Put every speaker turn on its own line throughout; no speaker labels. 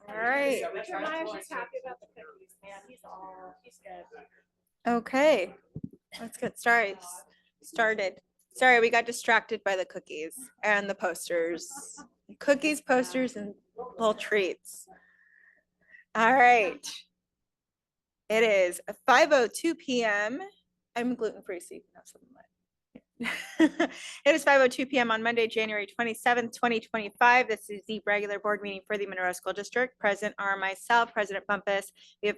All right.
Jeremiah's happy about the cookies, man. He's good.
Okay. Let's get started. Sorry, we got distracted by the cookies and the posters. Cookies, posters, and little treats. All right. It is 5:02 p.m. I'm gluten-free, so you can have something like it is 5:02 p.m. on Monday, January 27th, 2025. This is the regular board meeting for the Monroe School District. Present are myself, President Bumpus. We have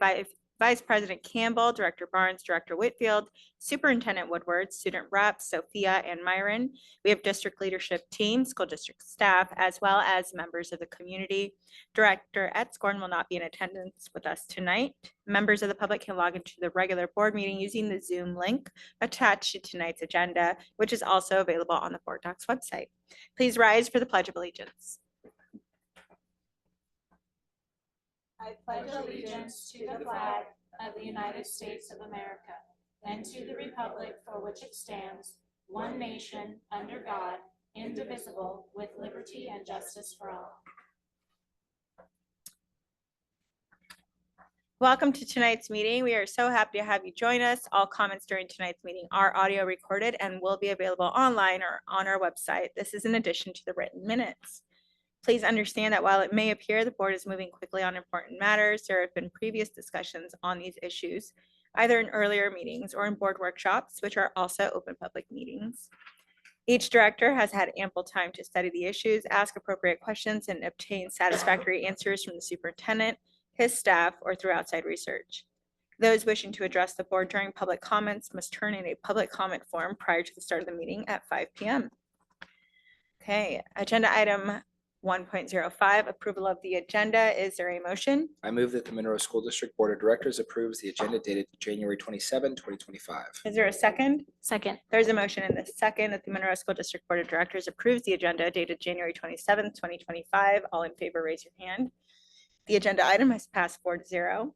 Vice President Campbell, Director Barnes, Director Whitfield, Superintendent Woodward, student reps Sophia and Myron. We have district leadership team, school district staff, as well as members of the community. Director Etzkorn will not be in attendance with us tonight. Members of the public can log into the regular board meeting using the Zoom link attached to tonight's agenda, which is also available on the Board Docs website. Please rise for the Pledge of Allegiance.
I pledge allegiance to the flag of the United States of America and to the republic for which it stands, one nation, under God, indivisible, with liberty and justice for all.
Welcome to tonight's meeting. We are so happy to have you join us. All comments during tonight's meeting are audio recorded and will be available online or on our website. This is in addition to the written minutes. Please understand that while it may appear the board is moving quickly on important matters, there have been previous discussions on these issues, either in earlier meetings or in board workshops, which are also open public meetings. Each director has had ample time to study the issues, ask appropriate questions, and obtain satisfactory answers from the superintendent, his staff, or through outside research. Those wishing to address the board during public comments must turn in a public comment form prior to the start of the meeting at 5 p.m. Okay, agenda item 1.05, approval of the agenda. Is there a motion?
I move that the Monroe School District Board of Directors approves the agenda dated January 27, 2025.
Is there a second?
Second.
There's a motion in the second that the Monroe School District Board of Directors approves the agenda dated January 27th, 2025. All in favor, raise your hand. The agenda item has passed 4-0.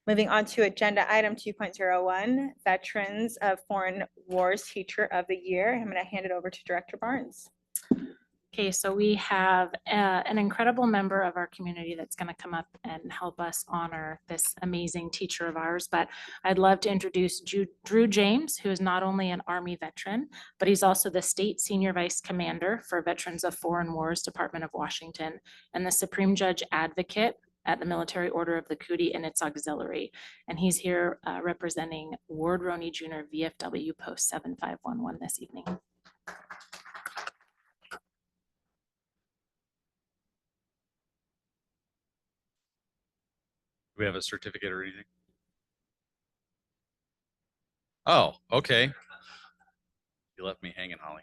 Moving on to agenda item 2.01, Veterans of Foreign Wars Teacher of the Year. I'm going to hand it over to Director Barnes.
Okay, so we have an incredible member of our community that's going to come up and help us honor this amazing teacher of ours. But I'd love to introduce Drew James, who is not only an Army veteran, but he's also the State Senior Vice Commander for Veterans of Foreign Wars, Department of Washington, and the Supreme Judge Advocate at the Military Order of the Cootie and its auxiliary. And he's here representing Ward Roney Jr., VFW Post 7511 this evening.
We have a certificate or anything? Oh, okay. You left me hanging, Holly.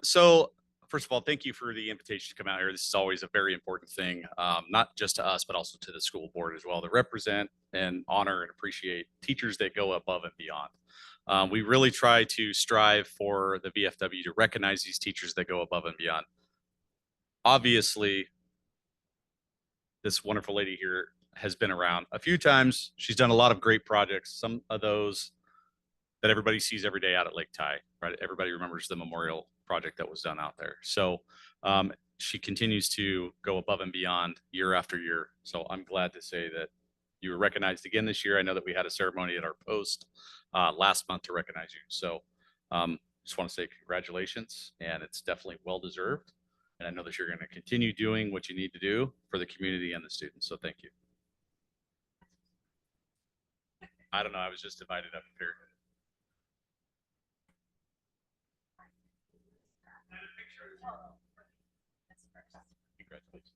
So first of all, thank you for the invitation to come out here. This is always a very important thing, not just to us, but also to the school board as well, to represent and honor and appreciate teachers that go above and beyond. We really try to strive for the VFW to recognize these teachers that go above and beyond. Obviously, this wonderful lady here has been around a few times. She's done a lot of great projects. Some of those that everybody sees every day out at Lake Ty, right? Everybody remembers the memorial project that was done out there. So she continues to go above and beyond year after year. So I'm glad to say that you were recognized again this year. I know that we had a ceremony at our post last month to recognize you. So just want to say congratulations, and it's definitely well-deserved. And I know that you're going to continue doing what you need to do for the community and the students. So thank you. I don't know. I was just invited up here. Congratulations.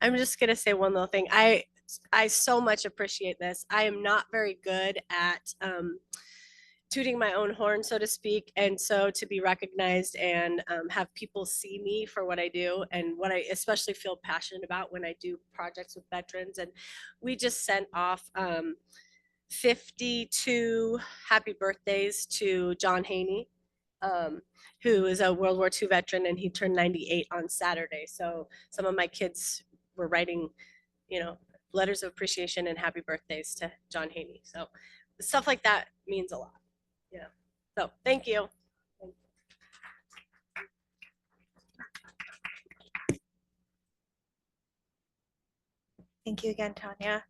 I'm just gonna say one little thing. I so much appreciate this. I am not very good at tooting my own horn, so to speak. And so to be recognized and have people see me for what I do and what I especially feel passionate about when I do projects with veterans. And we just sent off 52 happy birthdays to John Haney, who is a World War II veteran, and he turned 98 on Saturday. So some of my kids were writing, letters of appreciation and happy birthdays to John Haney. So stuff like that means a lot. Yeah. So thank you.
Thank you again, Tanya.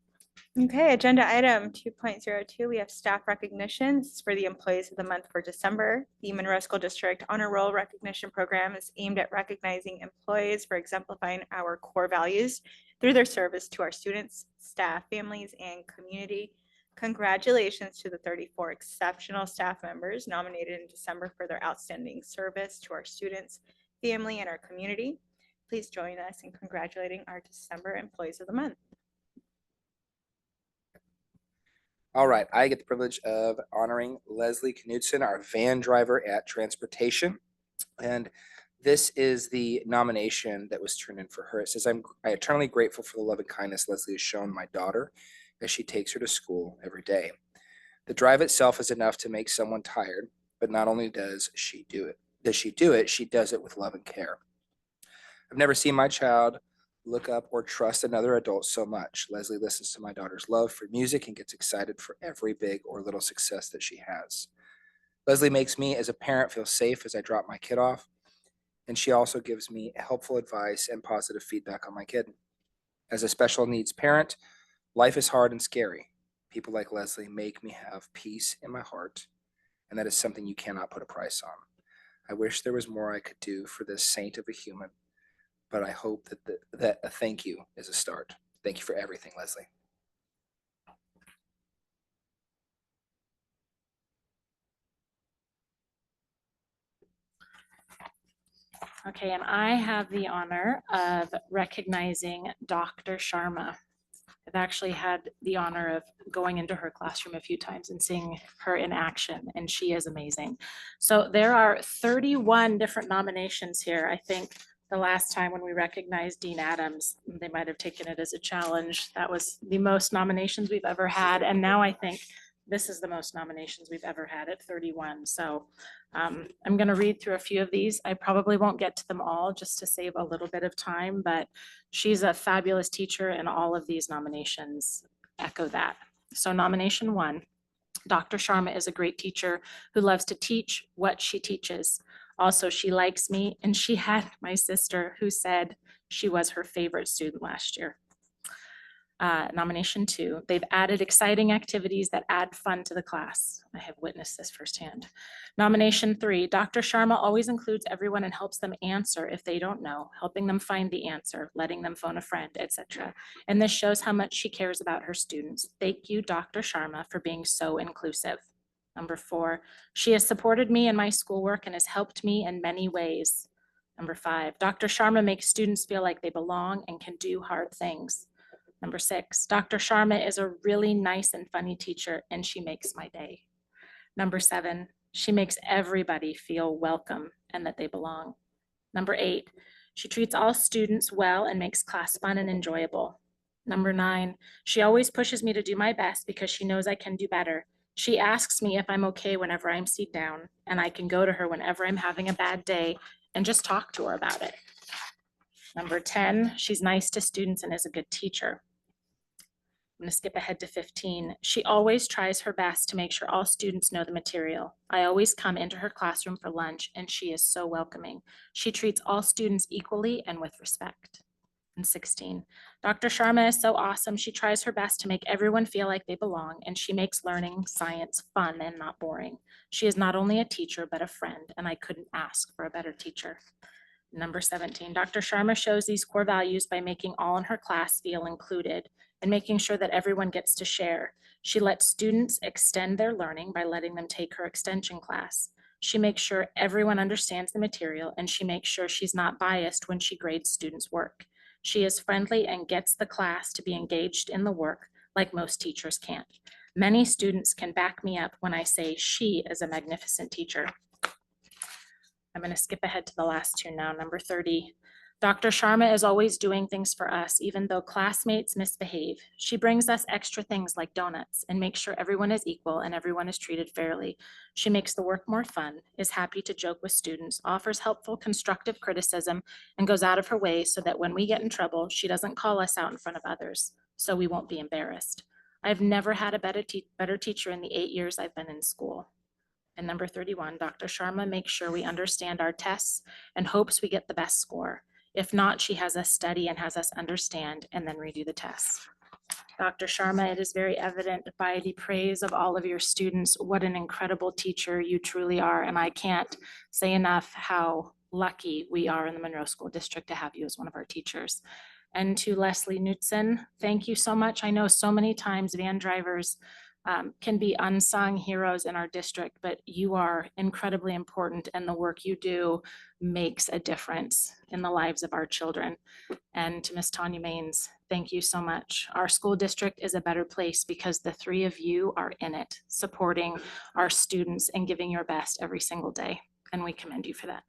Okay, agenda item 2.02, we have staff recognitions for the employees of the month for December. The Monroe School District Honor Roll Recognition Program is aimed at recognizing employees for exemplifying our core values through their service to our students, staff, families, and community. Congratulations to the 34 exceptional staff members nominated in December for their outstanding service to our students, family, and our community. Please join us in congratulating our December employees of the month.
All right, I get the privilege of honoring Leslie Knudsen, our van driver at Transportation. And this is the nomination that was turned in for her. It says, I'm eternally grateful for the love and kindness Leslie has shown my daughter as she takes her to school every day. The drive itself is enough to make someone tired, but not only does she do it, she does it with love and care. I've never seen my child look up or trust another adult so much. Leslie listens to my daughter's love for music and gets excited for every big or little success that she has. Leslie makes me as a parent feel safe as I drop my kid off, and she also gives me helpful advice and positive feedback on my kid. As a special needs parent, life is hard and scary. People like Leslie make me have peace in my heart, and that is something you cannot put a price on. I wish there was more I could do for this saint of a human, but I hope that a thank you is a start. Thank you for everything, Leslie.
Okay, and I have the honor of recognizing Dr. Sharma. I've actually had the honor of going into her classroom a few times and seeing her in action, and she is amazing. So there are 31 different nominations here. I think the last time when we recognized Dean Adams, they might have taken it as a challenge. That was the most nominations we've ever had, and now I think this is the most nominations we've ever had at 31. So I'm going to read through a few of these. I probably won't get to them all just to save a little bit of time, but she's a fabulous teacher, and all of these nominations echo that. So nomination 1, Dr. Sharma is a great teacher who loves to teach what she teaches. Also, she likes me, and she had my sister who said she was her favorite student last year. Nomination 2, they've added exciting activities that add fun to the class. I have witnessed this firsthand. Nomination 3, Dr. Sharma always includes everyone and helps them answer if they don't know, helping them find the answer, letting them phone a friend, etc. And this shows how much she cares about her students. Thank you, Dr. Sharma, for being so inclusive. Number 4, she has supported me in my schoolwork and has helped me in many ways. Number 5, Dr. Sharma makes students feel like they belong and can do hard things. Number 6, Dr. Sharma is a really nice and funny teacher, and she makes my day. Number 7, she makes everybody feel welcome and that they belong. Number 8, she treats all students well and makes class fun and enjoyable. Number 9, she always pushes me to do my best because she knows I can do better. She asks me if I'm okay whenever I'm seat down, and I can go to her whenever I'm having a bad day and just talk to her about it. Number 10, she's nice to students and is a good teacher. I'm going to skip ahead to 15. She always tries her best to make sure all students know the material. I always come into her classroom for lunch, and she is so welcoming. She treats all students equally and with respect. And 16, Dr. Sharma is so awesome. She tries her best to make everyone feel like they belong, and she makes learning science fun and not boring. She is not only a teacher, but a friend, and I couldn't ask for a better teacher. Number 17, Dr. Sharma shows these core values by making all in her class feel included and making sure that everyone gets to share. She lets students extend their learning by letting them take her extension class. She makes sure everyone understands the material, and she makes sure she's not biased when she grades students' work. She is friendly and gets the class to be engaged in the work like most teachers can't. Many students can back me up when I say she is a magnificent teacher. I'm going to skip ahead to the last two now. Number 30. Dr. Sharma is always doing things for us, even though classmates misbehave. She brings us extra things like donuts and makes sure everyone is equal and everyone is treated fairly. She makes the work more fun, is happy to joke with students, offers helpful, constructive criticism, and goes out of her way so that when we get in trouble, she doesn't call us out in front of others, so we won't be embarrassed. I've never had a better teacher in the 8 years I've been in school. And number 31, Dr. Sharma makes sure we understand our tests and hopes we get the best score. If not, she has us study and has us understand and then redo the tests. Dr. Sharma, it is very evident by the praise of all of your students, what an incredible teacher you truly are. And I can't say enough how lucky we are in the Monroe School District to have you as one of our teachers. And to Leslie Knutson, thank you so much. I know so many times van drivers can be unsung heroes in our district, but you are incredibly important and the work you do makes a difference in the lives of our children. And to Ms. Tanya Maines, thank you so much. Our school district is a better place because the three of you are in it, supporting our students and giving your best every single day. And we commend you for that.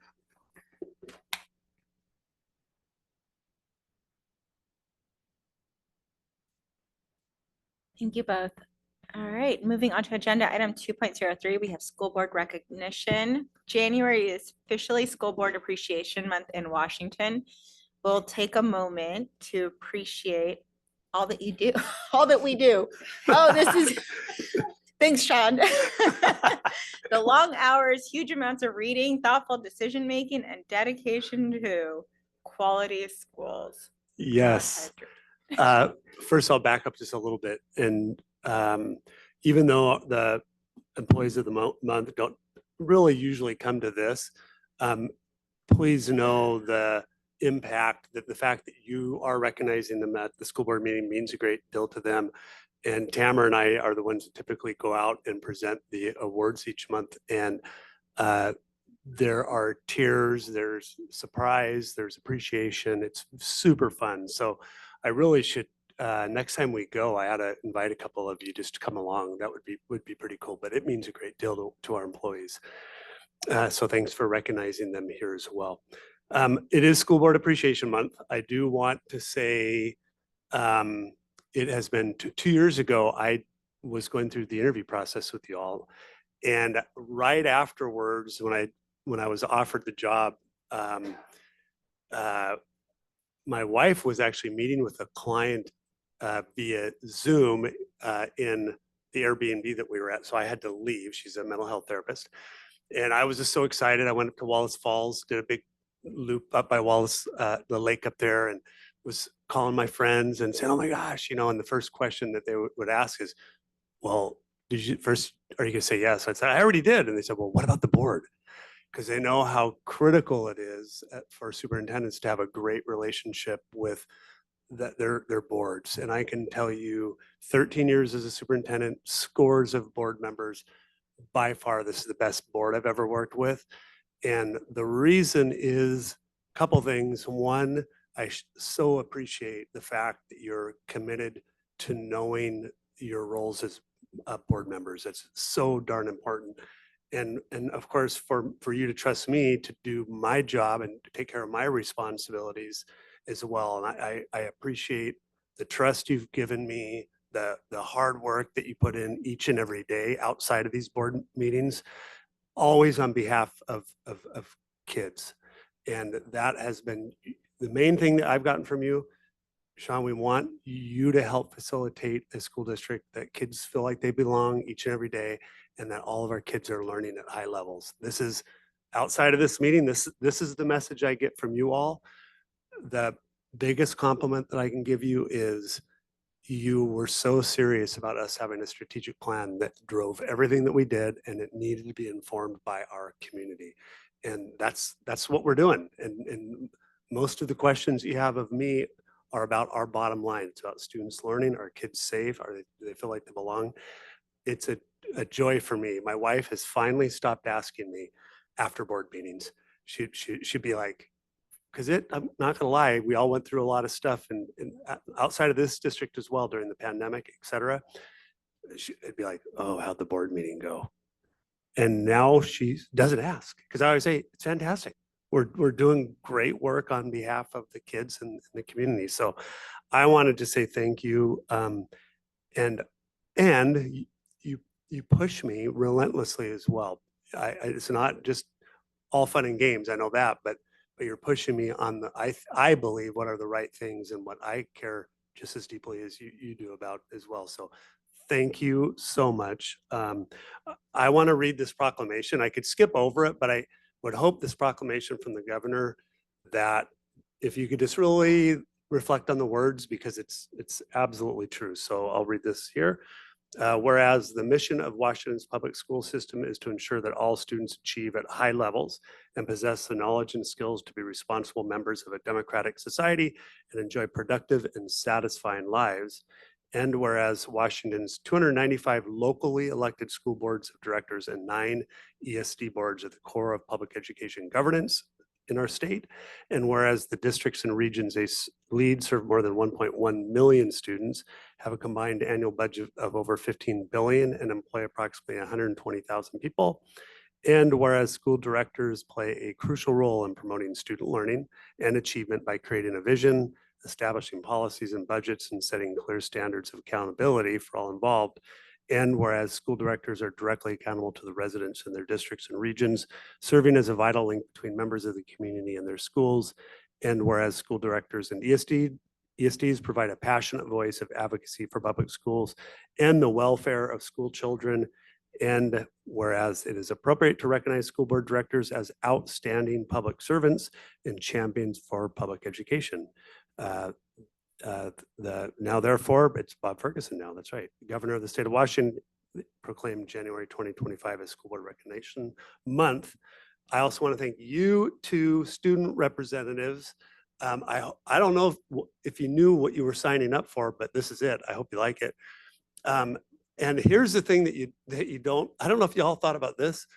Thank you both. All right, moving on to agenda item 2.03, we have school board recognition. January is officially School Board Appreciation Month in Washington. We'll take a moment to appreciate all that you do, all that we do. Oh, this is, thanks, Sean. The long hours, huge amounts of reading, thoughtful decision-making, and dedication to quality schools.
Yes. First, I'll back up just a little bit. And even though the employees of the month don't really usually come to this, please know the impact that the fact that you are recognizing them at the school board meeting means a great deal to them. And Tamara and I are the ones that typically go out and present the awards each month. And there are tears, there's surprise, there's appreciation. It's super fun. So I really should, next time we go, I ought to invite a couple of you just to come along. That would be pretty cool, but it means a great deal to our employees. So thanks for recognizing them here as well. It is School Board Appreciation Month. I do want to say it has been 2 years ago, I was going through the interview process with you all. And right afterwards, when I was offered the job, my wife was actually meeting with a client via Zoom in the Airbnb that we were at. So I had to leave. She's a mental health therapist. And I was just so excited. I went up to Wallace Falls, did a big loop up by Wallace, the lake up there, and was calling my friends and saying, oh my gosh, and the first question that they would ask is, well, are you going to say yes? I said, I already did. And they said, well, what about the board? Because they know how critical it is for superintendents to have a great relationship with their boards. And I can tell you 13 years as a superintendent, scores of board members, by far, this is the best board I've ever worked with. And the reason is a couple things. One, I so appreciate the fact that you're committed to knowing your roles as board members. That's so darn important. And of course, for you to trust me to do my job and to take care of my responsibilities as well. And I appreciate the trust you've given me, the hard work that you put in each and every day outside of these board meetings, always on behalf of kids. And that has been the main thing that I've gotten from you, Sean. We want you to help facilitate a school district that kids feel like they belong each and every day, and that all of our kids are learning at high levels. This is outside of this meeting. This is the message I get from you all. The biggest compliment that I can give you is you were so serious about us having a strategic plan that drove everything that we did, and it needed to be informed by our community. And that's what we're doing. And most of the questions you have of me are about our bottom line. It's about students learning, are kids safe, do they feel like they belong? It's a joy for me. My wife has finally stopped asking me after board meetings. She'd be like, because I'm not gonna lie, we all went through a lot of stuff and outside of this district as well during the pandemic, et cetera. It'd be like, oh, how'd the board meeting go? And now she doesn't ask, because I always say, it's fantastic. We're doing great work on behalf of the kids and the community. So I wanted to say thank you. And you push me relentlessly as well. It's not just all fun and games. I know that, but you're pushing me on I believe what are the right things and what I care just as deeply as you do about as well. So thank you so much. I want to read this proclamation. I could skip over it, but I would hope this proclamation from the governor, that if you could just really reflect on the words, because it's absolutely true. So I'll read this here. Whereas the mission of Washington's public school system is to ensure that all students achieve at high levels and possess the knowledge and skills to be responsible members of a democratic society and enjoy productive and satisfying lives. And whereas Washington's 295 locally elected school boards of directors and 9 ESD boards are the core of public education governance in our state. And whereas the districts and regions they lead serve more than 1.1 million students, have a combined annual budget of over 15 billion and employ approximately 120,000 people. And whereas school directors play a crucial role in promoting student learning and achievement by creating a vision, establishing policies and budgets, and setting clear standards of accountability for all involved. And whereas school directors are directly accountable to the residents in their districts and regions, serving as a vital link between members of the community and their schools. And whereas school directors and ESDs provide a passionate voice of advocacy for public schools and the welfare of school children. And whereas it is appropriate to recognize school board directors as outstanding public servants and champions for public education. Now therefore, it's Bob Ferguson now, that's right. Governor of the state of Washington proclaimed January 2025 as School Board Recognition Month. I also want to thank you two student representatives. I don't know if you knew what you were signing up for, but this is it. I hope you like it. And here's the thing that you don't, I don't know if you all thought about this,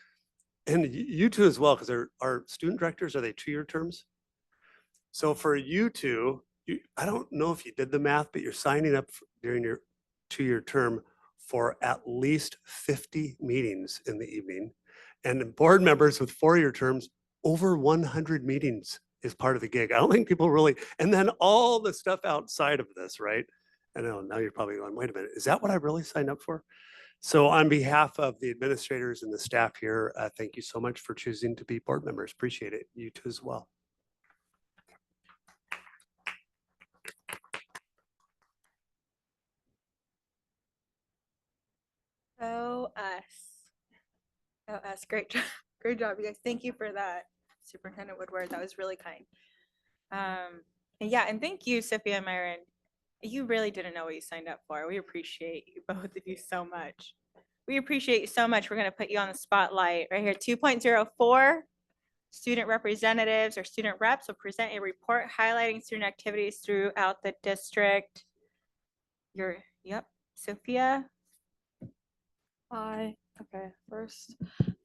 and you two as well, because our student directors, are they 2-year terms? So for you two, I don't know if you did the math, but you're signing up during your 2-year term for at least 50 meetings in the evening. And board members with 4-year terms, over 100 meetings is part of the gig. I don't think people really, and then all the stuff outside of this, right? I know now you're probably going, wait a minute, is that what I really signed up for? So on behalf of the administrators and the staff here, thank you so much for choosing to be board members. Appreciate it. You too as well.
OS, great job, great job, you guys. Thank you for that, Superintendent Woodward. That was really kind. And yeah, and thank you, Sophia and Myron. You really didn't know what you signed up for. We appreciate you, both of you, so much. We appreciate you so much. We're going to put you on the spotlight right here. 2.04, student representatives or student reps will present a report highlighting student activities throughout the district. Yep, Sophia.
Hi. Okay, first,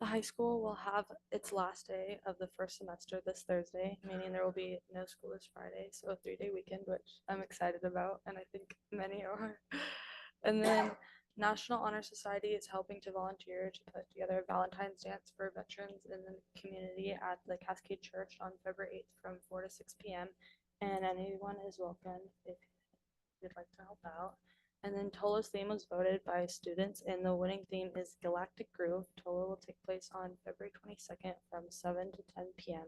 the high school will have its last day of the first semester this Thursday, meaning there will be no school this Friday, so a 3-day weekend, which I'm excited about, and I think many are. And then National Honor Society is helping to volunteer to put together a Valentine's dance for veterans in the community at the Cascade Church on February 8th from 4 to 6 p.m. And anyone is welcome if you'd like to help out. And then Tolo's theme was voted by students, and the winning theme is Galactic Groove. Tolo will take place on February 22nd from 7 to 10 p.m.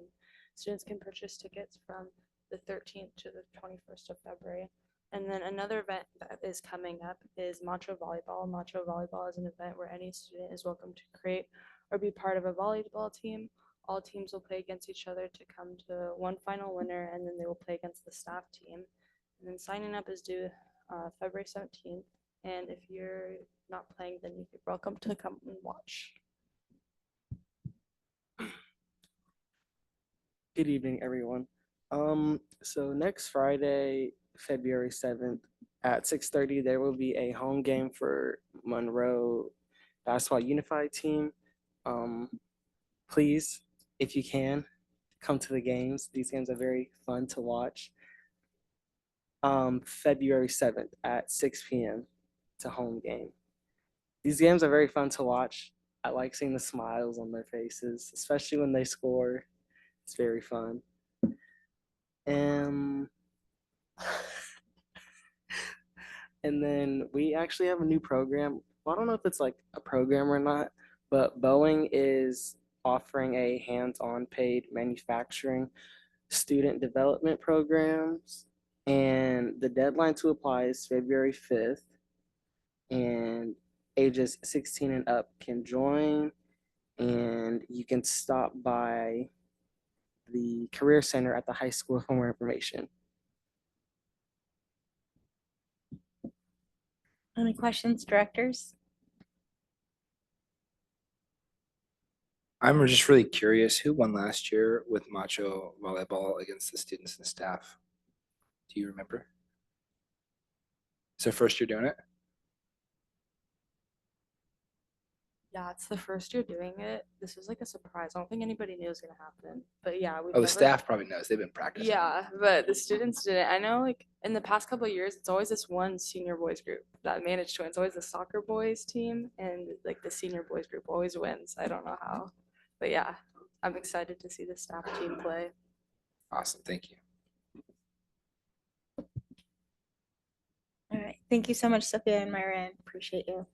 Students can purchase tickets from the 13th to the 21st of February. And then another event that is coming up is Macho Volleyball. Macho Volleyball is an event where any student is welcome to create or be part of a volleyball team. All teams will play against each other to come to one final winner, and then they will play against the staff team. And then signing up is due February 17th, and if you're not playing, then you're welcome to come and watch.
Good evening, everyone. So next Friday, February 7th at 6:30, there will be a home game for Monroe Basketball Unified Team. Please, if you can, come to the games. These games are very fun to watch. February 7th at 6 p.m. It's a home game. These games are very fun to watch. I like seeing the smiles on their faces, especially when they score. It's very fun. And and then we actually have a new program. Well, I don't know if it's like a program or not, but Boeing is offering a hands-on paid manufacturing student development programs. And the deadline to apply is February 5th. And ages 16 and up can join. And you can stop by the Career Center at the high school for more information.
Any questions, directors?
I'm just really curious, who won last year with macho volleyball against the students and staff? Do you remember? It's their first year doing it?
Yeah, it's the first year doing it. This was like a surprise. I don't think anybody knew it was gonna happen. But yeah, we've
Oh, the
never.
staff probably knows. They've been practicing.
Yeah, but the students didn't. I know, like in the past couple of years, it's always this one senior boys group that managed to win. It's always the soccer boys team, and like the senior boys group always wins. I don't know how, but yeah, I'm excited to see the staff team play.
Awesome. Thank you.
All right. Thank you so much, Sophia and Myron. Appreciate you.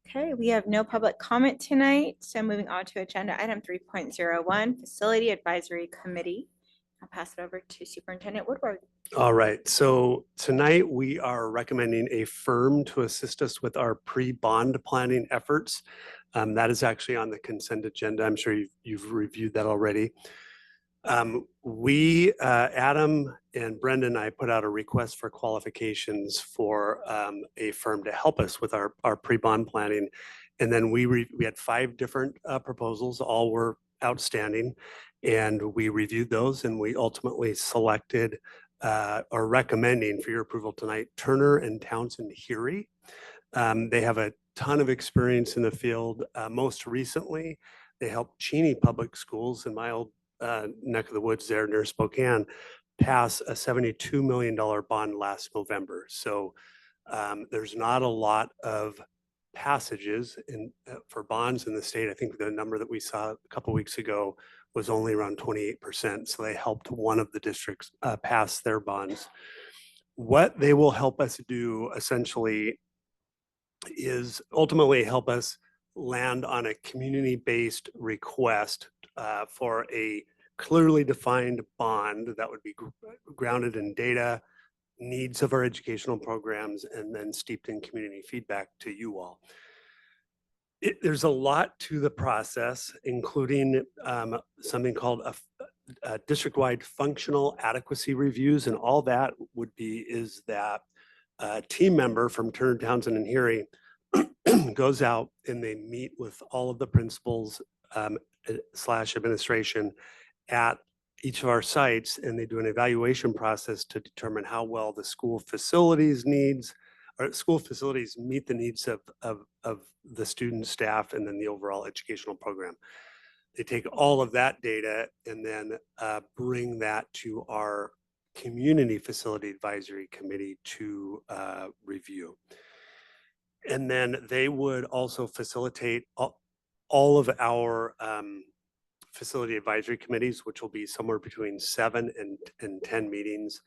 Okay, we have no public comment tonight. So moving on to agenda item 3.01, Facility Advisory Committee. I'll pass it over to Superintendent Woodward.
All right, so tonight we are recommending a firm to assist us with our pre-bond planning efforts. That is actually on the consent agenda. I'm sure you've reviewed that already. Adam and Brendan and I put out a request for qualifications for a firm to help us with our pre-bond planning. And then we had 5 different proposals, all were outstanding. And we reviewed those and we ultimately selected or recommending for your approval tonight, Turner and Townsend Heery. They have a ton of experience in the field. Most recently, they helped Cheney Public Schools in my old neck of the woods there near Spokane pass a $72 million bond last November. So there's not a lot of passages for bonds in the state. I think the number that we saw a couple weeks ago was only around 28%. So they helped one of the districts pass their bonds. What they will help us do essentially is ultimately help us land on a community-based request for a clearly defined bond that would be grounded in data, needs of our educational programs, and then steeped in community feedback to you all. There's a lot to the process, including something called a district-wide functional adequacy reviews, and all that would be is that a team member from Turner, Townsend, and Heery goes out and they meet with all of the principals / administration at each of our sites, and they do an evaluation process to determine how well the school facilities meet the needs of the student, staff, and then the overall educational program. They take all of that data and then bring that to our Community Facility Advisory Committee to review. And then they would also facilitate all of our facility advisory committees, which will be somewhere between 7 and 10 meetings.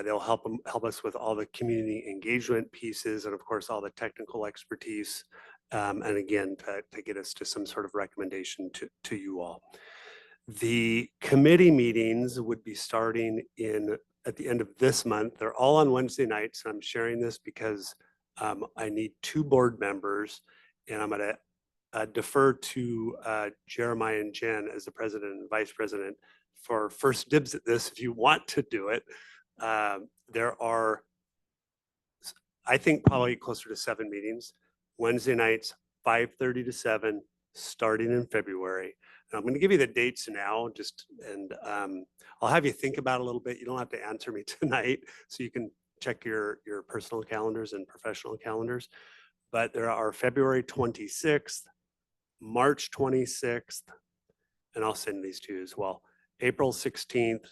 They'll help us with all the community engagement pieces and of course all the technical expertise. And again, to get us to some sort of recommendation to you all. The committee meetings would be starting at the end of this month. They're all on Wednesday nights. I'm sharing this because I need 2 board members, and I'm going to defer to Jeremiah and Jen as the president and vice president for first dibs at this if you want to do it. There are, I think, probably closer to 7 meetings. Wednesday nights, 5:30 to 7, starting in February. And I'm going to give you the dates now, and I'll have you think about it a little bit. You don't have to answer me tonight, so you can check your personal calendars and professional calendars. But there are February 26th, March 26th, and I'll send these to you as well. April 16th,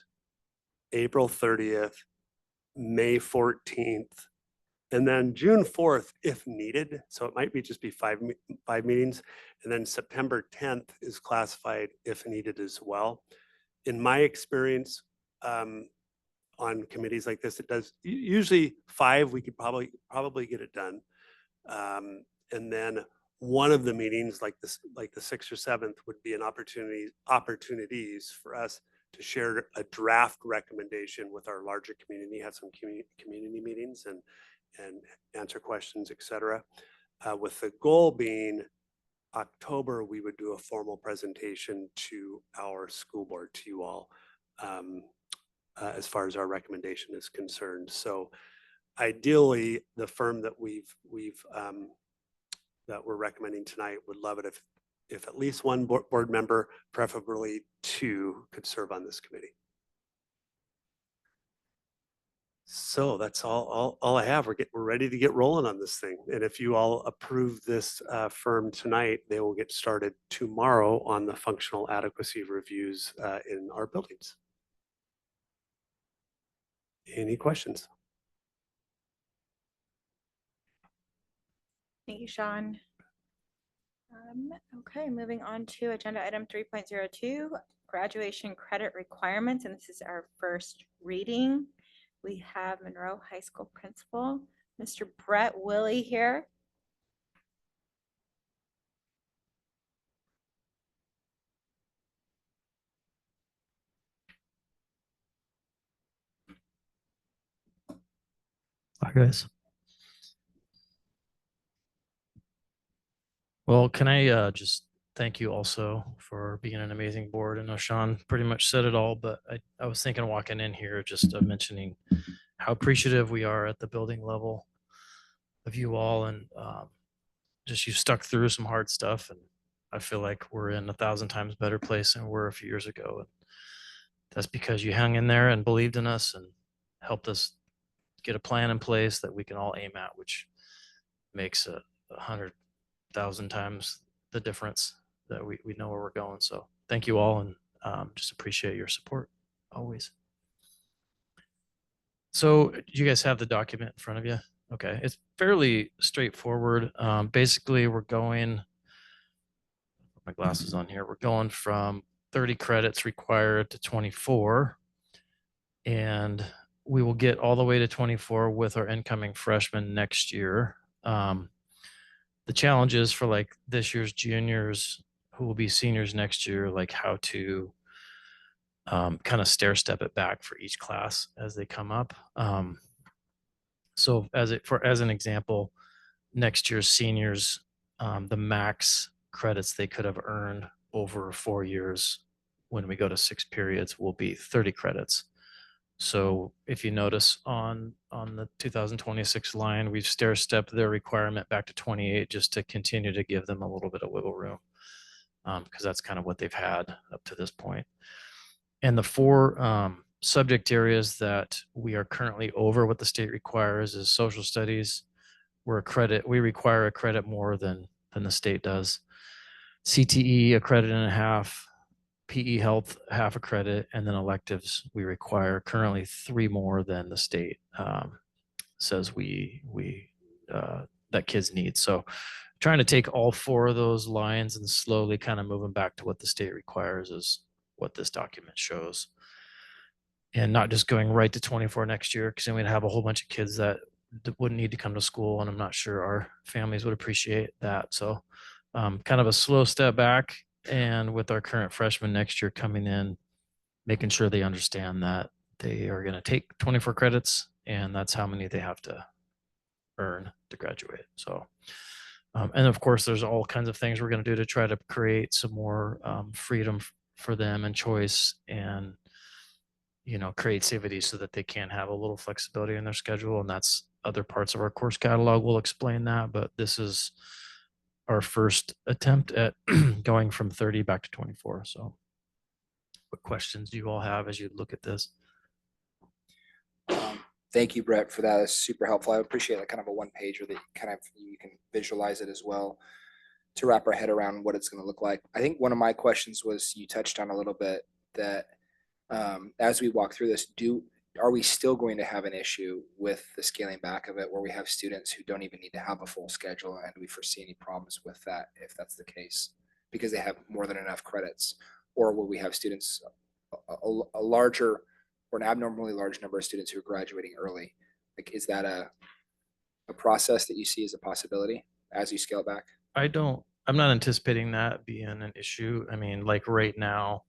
April 30th, May 14th, and then June 4th, if needed. So it might be just be five meetings. And then September 10th is classified if needed as well. In my experience, on committees like this, it does usually 5, we could probably get it done. And then one of the meetings like this, like the 6th or 7th, would be an opportunities for us to share a draft recommendation with our larger community, have some community meetings and answer questions, etc. With the goal being October, we would do a formal presentation to our school board, to you all, as far as our recommendation is concerned. So ideally, the firm that that we're recommending tonight would love it if at least one board member, preferably 2, could serve on this committee. So that's all I have. We're ready to get rolling on this thing. And if you all approve this firm tonight, they will get started tomorrow on the functional adequacy reviews in our buildings. Any questions?
Thank you, Sean. Okay, moving on to agenda item 3.02, graduation credit requirements, and this is our first reading. We have Monroe High School Principal, Mr. Brett Willie here.
Hi, guys. Well, can I just thank you also for being an amazing board? I know Sean pretty much said it all, but I was thinking walking in here, just mentioning how appreciative we are at the building level of you all, and just you've stuck through some hard stuff, and I feel like we're in 1,000 times better place than we were a few years ago. And that's because you hung in there and believed in us and helped us get a plan in place that we can all aim at, which makes 100,000 times the difference that we know where we're going. So thank you all, and just appreciate your support always. So you guys have the document in front of you? Okay, it's fairly straightforward. Basically, we're going, my glasses on here, we're going from 30 credits required to 24, and we will get all the way to 24 with our incoming freshmen next year. The challenge is for like this year's juniors who will be seniors next year, like how to kind of stair step it back for each class as they come up. So as an example, next year's seniors, the max credits they could have earned over 4 years when we go to 6 periods will be 30 credits. So if you notice on the 2026 line, we've stair stepped their requirement back to 28 just to continue to give them a little bit of wiggle room, because that's kind of what they've had up to this point. And the 4 subject areas that we are currently over what the state requires is social studies. We require a credit more than the state does. CTE, a credit and a half. PE health, half a credit, and then electives we require currently 3 more than the state says that kids need. So trying to take all 4 of those lines and slowly kind of move them back to what the state requires is what this document shows. And not just going right to 24 next year, because then we'd have a whole bunch of kids that wouldn't need to come to school, and I'm not sure our families would appreciate that. So kind of a slow step back. And with our current freshmen next year coming in, making sure they understand that they are going to take 24 credits, and that's how many they have to earn to graduate. So, and of course, there's all kinds of things we're going to do to try to create some more freedom for them and choice and, creativity so that they can have a little flexibility in their schedule. And that's other parts of our course catalog will explain that, but this is our first attempt at going from 30 back to 24. So what questions do you all have as you look at this?
Thank you, Brett, for that. That's super helpful. I appreciate that kind of a one pager that you can visualize it as well. to wrap our head around what it's going to look like. I think one of my questions was, you touched on a little bit, that as we walk through this, are we still going to have an issue with the scaling back of it, where we have students who don't even need to have a full schedule, and do we foresee any problems with that if that's the case, because they have more than enough credits? Or will we have students, a larger or an abnormally large number of students who are graduating early? Like, is that a process that you see as a possibility as you scale back?
I'm not anticipating that being an issue. I mean, like right now,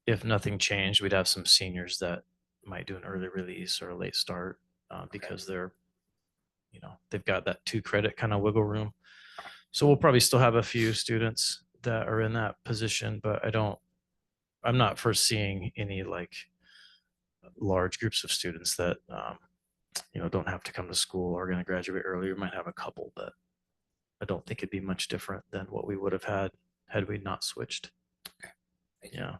if nothing changed, we'd have some seniors that might do an early release or a late start because they're, they've got that 2 credit kind of wiggle room. So we'll probably still have a few students that are in that position, but I'm not foreseeing any like large groups of students that, don't have to come to school or are going to graduate early. We might have a couple, but I don't think it'd be much different than what we would have had we not switched. Yeah.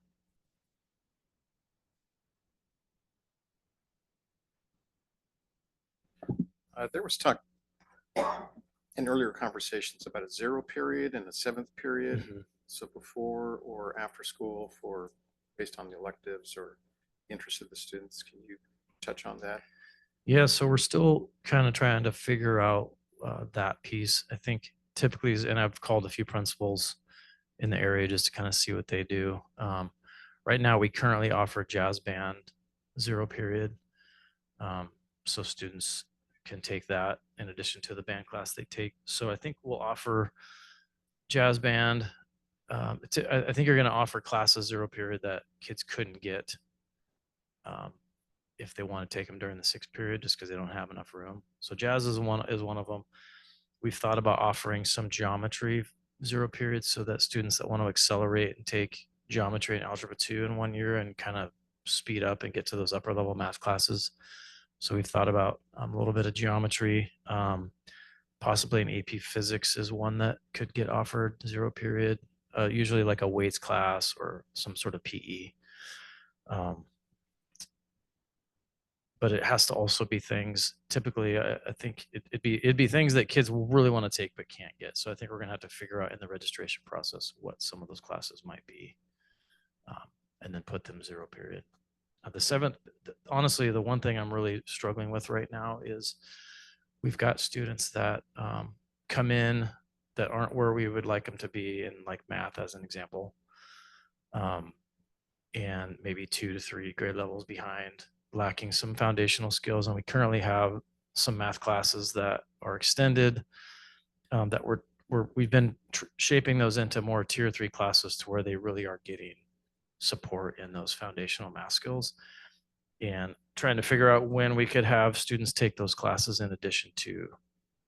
There was talk in earlier conversations about a 0 period and a 7th period.
Mhm.
So before or after school based on the electives or interest of the students. Can you touch on that?
Yeah, so we're still kind of trying to figure out that piece. I think typically, and I've called a few principals in the area just to kind of see what they do. Right now, we currently offer jazz band 0 period. So students can take that in addition to the band class they take. So I think we'll offer jazz band. I think you're going to offer classes 0 period that kids couldn't get if they want to take them during the 6th period, just because they don't have enough room. So jazz is one of them. We've thought about offering some geometry 0 periods so that students that want to accelerate and take geometry and algebra 2 in 1 year and kind of speed up and get to those upper level math classes. So we've thought about a little bit of geometry. Possibly an AP physics is one that could get offered 0 period, usually like a weights class or some sort of PE. But it has to also be things, typically, I think it'd be things that kids will really want to take but can't get. So I think we're going to have to figure out in the registration process what some of those classes might be, and then put them 0 period. The 7th, honestly, the one thing I'm really struggling with right now is we've got students that come in that aren't where we would like them to be in like math, as an example, and maybe 2 to 3 grade levels behind, lacking some foundational skills. And we currently have some math classes that are extended that we've been shaping those into more tier 3 classes to where they really are getting support in those foundational math skills, and trying to figure out when we could have students take those classes in addition to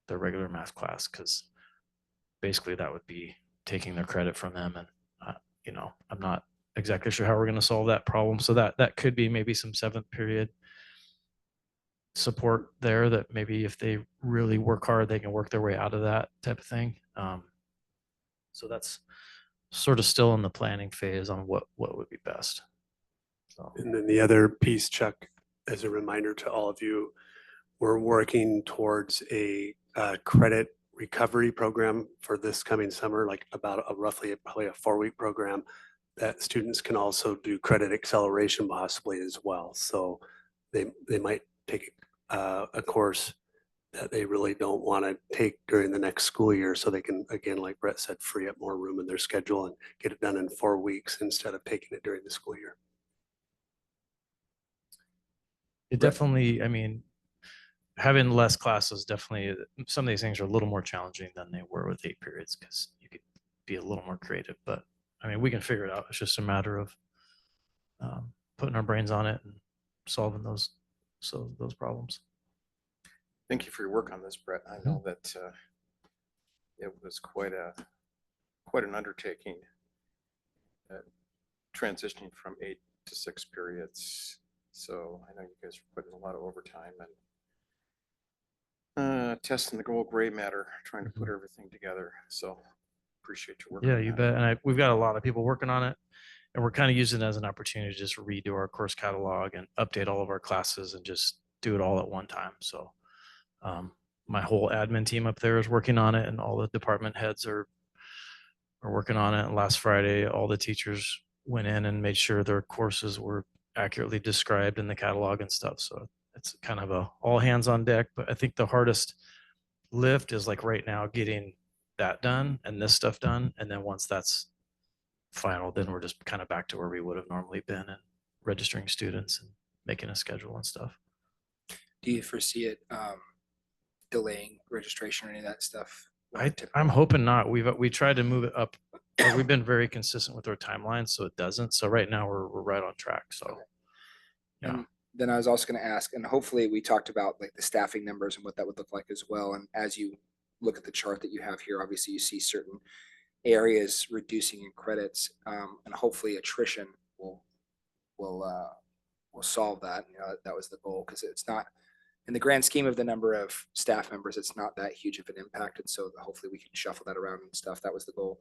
their regular math class, because basically that would be taking their credit from them. And I'm not exactly sure how we're going to solve that problem. So that could be maybe some 7th period support there, that maybe if they really work hard, they can work their way out of that type of thing. So that's sort of still in the planning phase on what would be best. So.
And then the other piece, Chuck, as a reminder to all of you, we're working towards a credit recovery program for this coming summer, like about probably a 4-week program that students can also do credit acceleration possibly as well. So they might take a course that they really don't want to take during the next school year, so they can, again, like Brett said, free up more room in their schedule and get it done in 4 weeks instead of taking it during the school year.
It definitely, I mean, having less classes, definitely, some of these things are a little more challenging than they were with 8 periods, because you could be a little more creative. But I mean, we can figure it out. It's just a matter of putting our brains on it and solving those problems.
Thank you for your work on this, Brett. I know that it was quite an undertaking, transitioning from 8 to 6 periods. So I know you guys are putting a lot of overtime and testing the gold gray matter, trying to put everything together. So appreciate your work.
Yeah, you bet. And we've got a lot of people working on it, and we're kind of using it as an opportunity to just redo our course catalog and update all of our classes and just do it all at one time. So my whole admin team up there is working on it, and all the department heads are are working on it. Last Friday, all the teachers went in and made sure their courses were accurately described in the catalog and stuff. So it's kind of a all hands on deck. But I think the hardest lift is like right now getting that done and this stuff done. And then once that's final, then we're just kind of back to where we would have normally been and registering students and making a schedule and stuff.
Do you foresee it delaying registration or any of that stuff?
I'm hoping not. We tried to move it up. We've been very consistent with our timeline, so it doesn't. So right now we're right on track. So
Okay.
yeah.
And then I was also going to ask, and hopefully we talked about like the staffing numbers and what that would look like as well. And as you look at the chart that you have here, obviously you see certain areas reducing in credits, and hopefully attrition will solve that. You know, that was the goal, because it's not, in the grand scheme of the number of staff members, it's not that huge of an impact. And so hopefully we can shuffle that around and stuff. That was the goal.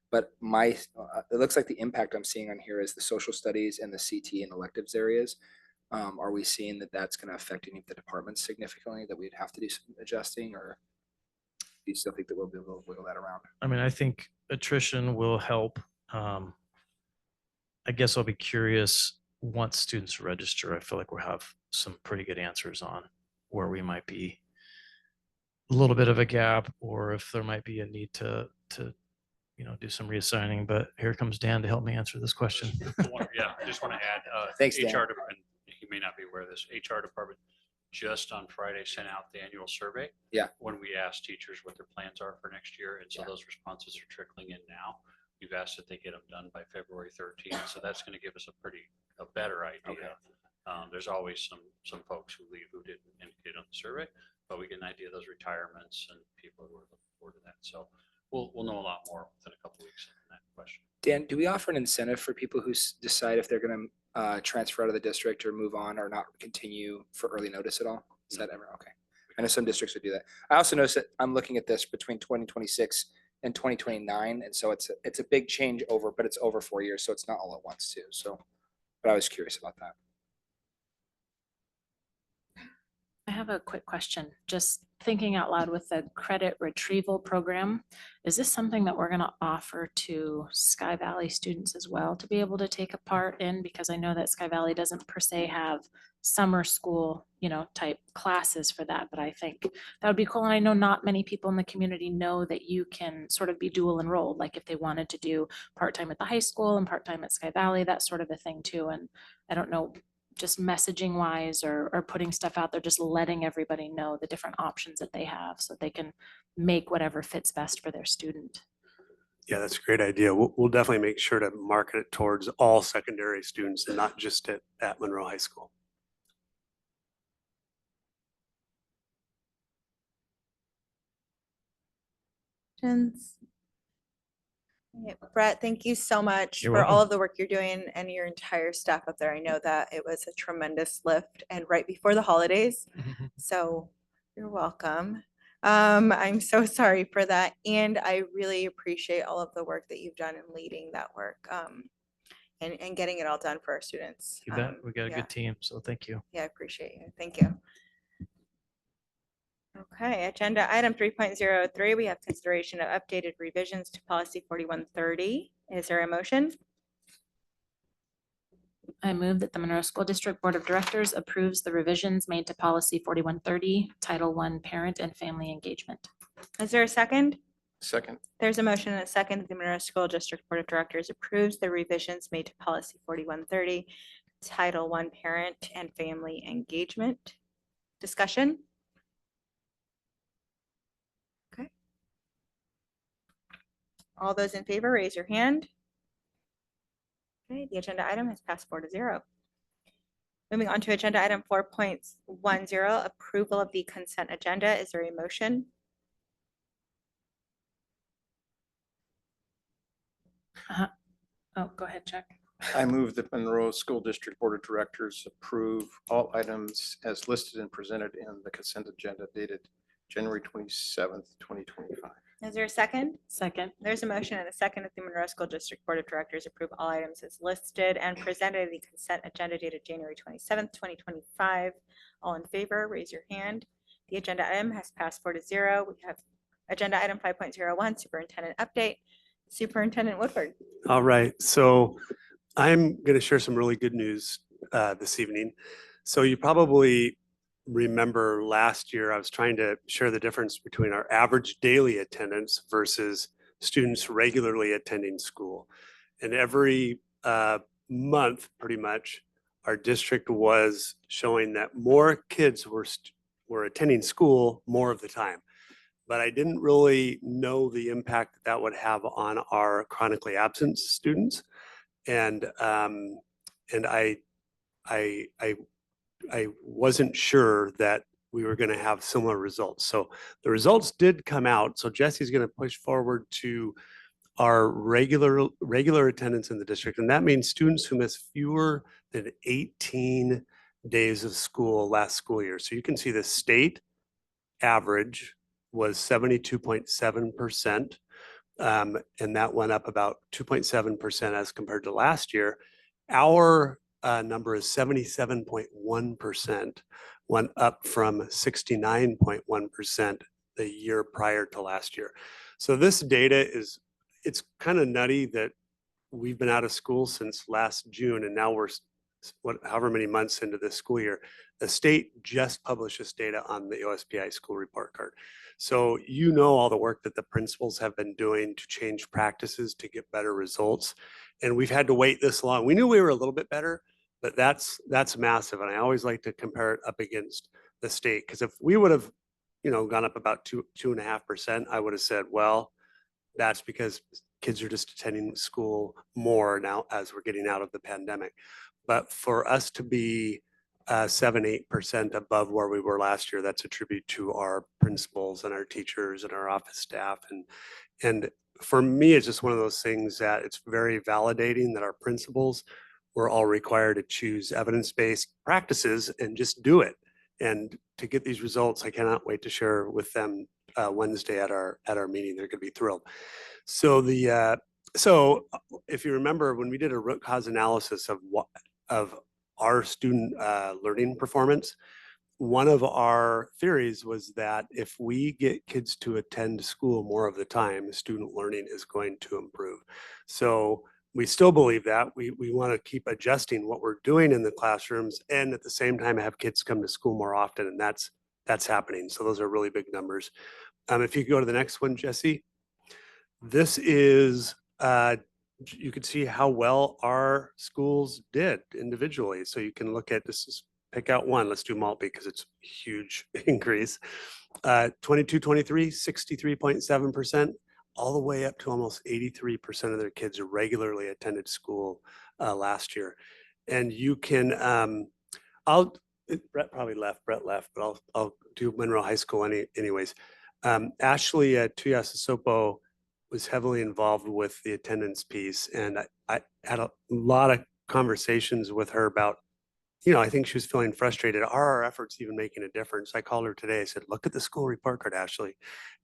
But it looks like the impact I'm seeing on here is the social studies and the CT and electives areas. Are we seeing that that's going to affect any of the departments significantly, that we'd have to do some adjusting, or do you still think that we'll be able to wiggle that around?
I mean, I think attrition will help. I guess I'll be curious once students register. I feel like we'll have some pretty good answers on where we might be a little bit of a gap, or if there might be a need to do some reassigning. But here comes Dan to help me answer this question.
Yeah, I just want to add,
Thanks, Dan.
HR department, you may not be aware of this, HR department just on Friday sent out the annual survey.
Yeah.
When we asked teachers what their plans are for next year, and so
Yeah.
those responses are trickling in now. We've asked that they get them done by February 13th, so that's going to give us a better idea.
Okay.
There's always some folks who leave who didn't indicate on the survey, but we get an idea of those retirements and people who are looking forward to that. So we'll know a lot more within a couple of weeks on that question.
Dan, do we offer an incentive for people who decide if they're going to transfer out of the district or move on or not continue for early notice at all? Is that ever okay? I know some districts would do that. I also noticed that I'm looking at this between 2026 and 2029, and so it's a big change over, but it's over 4 years, so it's not all at once too. So, but I was curious about that.
I have a quick question. Just thinking out loud with the credit retrieval program, is this something that we're going to offer to Sky Valley students as well to be able to take a part in? Because I know that Sky Valley doesn't per se have summer school, type classes for that, but I think that would be cool. And I know not many people in the community know that you can sort of be dual enrolled, like if they wanted to do part-time at the high school and part-time at Sky Valley, that sort of a thing too. And I don't know, just messaging wise or putting stuff out there, just letting everybody know the different options that they have so they can make whatever fits best for their student.
Yeah, that's a great idea. We'll definitely make sure to market it towards all secondary students and not just at Monroe High School.
Questions? Okay, Brett, thank you so much
You're
for all
welcome.
of the work you're doing and your entire staff up there. I know that it was a tremendous lift and right before the holidays. So you're welcome. I'm so sorry for that. And I really appreciate all of the work that you've done in leading that work and getting it all done for our students.
You bet. We got a
yeah.
good team, so thank you.
Yeah, I appreciate you. Thank you. Okay, agenda item 3.03, we have consideration of updated revisions to policy 4130. Is there a motion?
I move that the Monroe School District Board of Directors approves the revisions made to policy 4130, Title I, Parent and Family Engagement.
Is there a second?
Second.
There's a motion and a second that the Monroe School District Board of Directors approves the revisions made to policy 4130, Title I, Parent and Family Engagement. Discussion? Okay. All those in favor, raise your hand. Okay, the agenda item has passed 4-0. Moving on to agenda item 4.10, approval of the consent agenda. Is there a motion?
Oh, go ahead, Chuck.
I move that Monroe School District Board of Directors approve all items as listed and presented in the consent agenda dated January 27th, 2025.
Is there a second?
Second.
There's a motion and a second that the Monroe School District Board of Directors approve all items as listed and presented in the consent agenda dated January 27th, 2025. All in favor, raise your hand. The agenda item has passed 4-0. We have agenda item 5.01, superintendent update. Superintendent Woodward.
All right, so I'm going to share some really good news this evening. So you probably remember last year, I was trying to share the difference between our average daily attendance versus students regularly attending school. And every month, pretty much, our district was showing that more kids were attending school more of the time. But I didn't really know the impact that would have on our chronically absent students. And and I wasn't sure that we were going to have similar results. So the results did come out. So Jesse's going to push forward to our regular attendance in the district, and that means students who miss fewer than 18 days of school last school year. So you can see the state average was 72.7%. And that went up about 2.7% as compared to last year. Our number is 77.1%, went up from 69.1% the year prior to last year. So this data it's kind of nutty that we've been out of school since last June, and now we're however many months into this school year. The state just published this data on the OSPI school report card. So you know all the work that the principals have been doing to change practices to get better results. And we've had to wait this long. We knew we were a little bit better, but that's massive. And I always like to compare it up against the state, because if we would have, gone up about 2.5%, I would have said, well, that's because kids are just attending school more now as we're getting out of the pandemic. But for us to be 7-8% above where we were last year, that's a tribute to our principals and our teachers and our office staff. And for me, it's just one of those things that it's very validating that our principals were all required to choose evidence-based practices and just do it. And to get these results, I cannot wait to share with them Wednesday at our meeting. They're going to be thrilled. So if you remember, when we did a root cause analysis of our student learning performance, one of our theories was that if we get kids to attend school more of the time, student learning is going to improve. So we still believe that. We want to keep adjusting what we're doing in the classrooms, and at the same time have kids come to school more often, and that's happening. So those are really big numbers. If you could go to the next one, Jesse. This is you can see how well our schools did individually. So you can look at this, pick out one. Let's do Maltby because it's a huge increase. 22-23, 63.7%, all the way up to almost 83% of their kids regularly attended school last year. And you can, Brett probably left, but I'll do Monroe High School anyways. Ashley at Tuyasosopo was heavily involved with the attendance piece. And I had a lot of conversations with her about, I think she was feeling frustrated. Are our efforts even making a difference? I called her today. I said, look at the school report card, Ashley.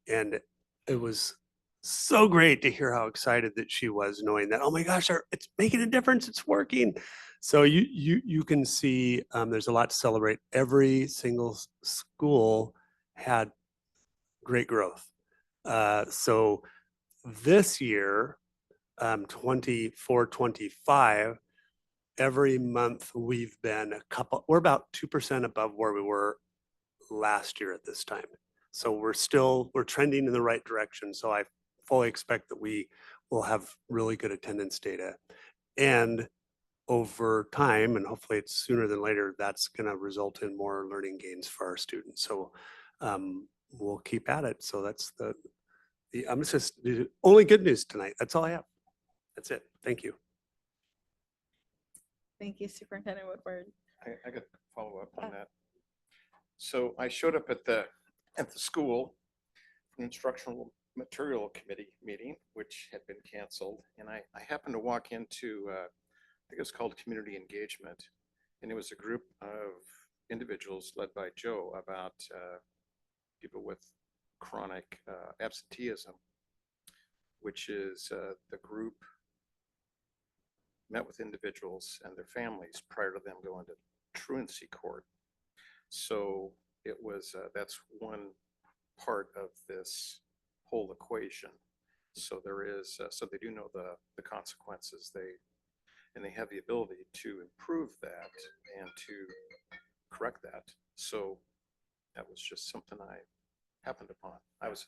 And it was so great to hear how excited that she was, knowing that, oh my gosh, it's making a difference. It's working. So you can see there's a lot to celebrate. Every single school had great growth. So this year, 24-25, every month we're about 2% above where we were last year at this time. So we're trending in the right direction. So I fully expect that we will have really good attendance data. And over time, and hopefully it's sooner than later, that's going to result in more learning gains for our students. So we'll keep at it. So that's I'm just only good news tonight. That's all I have. That's it. Thank you.
Thank you, Superintendent Woodward.
I got to follow up on that. So I showed up at the school, an instructional material committee meeting, which had been canceled. And I happened to walk into, I think it was called community engagement. And it was a group of individuals led by Joe about people with chronic absenteeism, which is the group met with individuals and their families prior to them going to truancy court. So it was, that's one part of this whole equation. So there is, so they do know the consequences. And they have the ability to improve that and to correct that. So that was just something I happened upon. I was.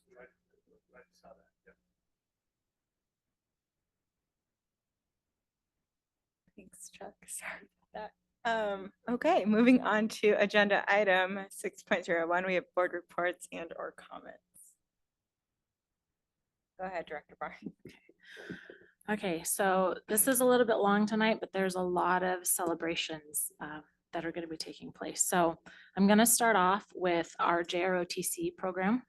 Thanks, Chuck. Sorry about that. Okay, moving on to agenda item 6.01. We have board reports and or comments. Go ahead, Director Barr.
Okay, so this is a little bit long tonight, but there's a lot of celebrations that are going to be taking place. So I'm going to start off with our JROTC program.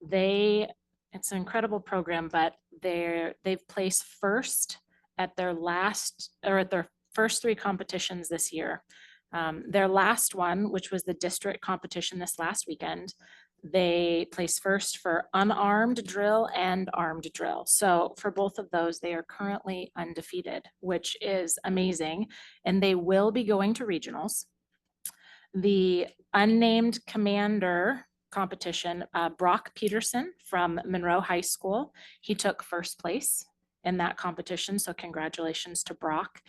It's an incredible program, but they've placed first at their first 3 competitions this year. Their last one, which was the district competition this last weekend, they placed first for unarmed drill and armed drill. So for both of those, they are currently undefeated, which is amazing. And they will be going to regionals. The unnamed commander competition, Brock Peterson from Monroe High School, he took first place in that competition. So congratulations to Brock.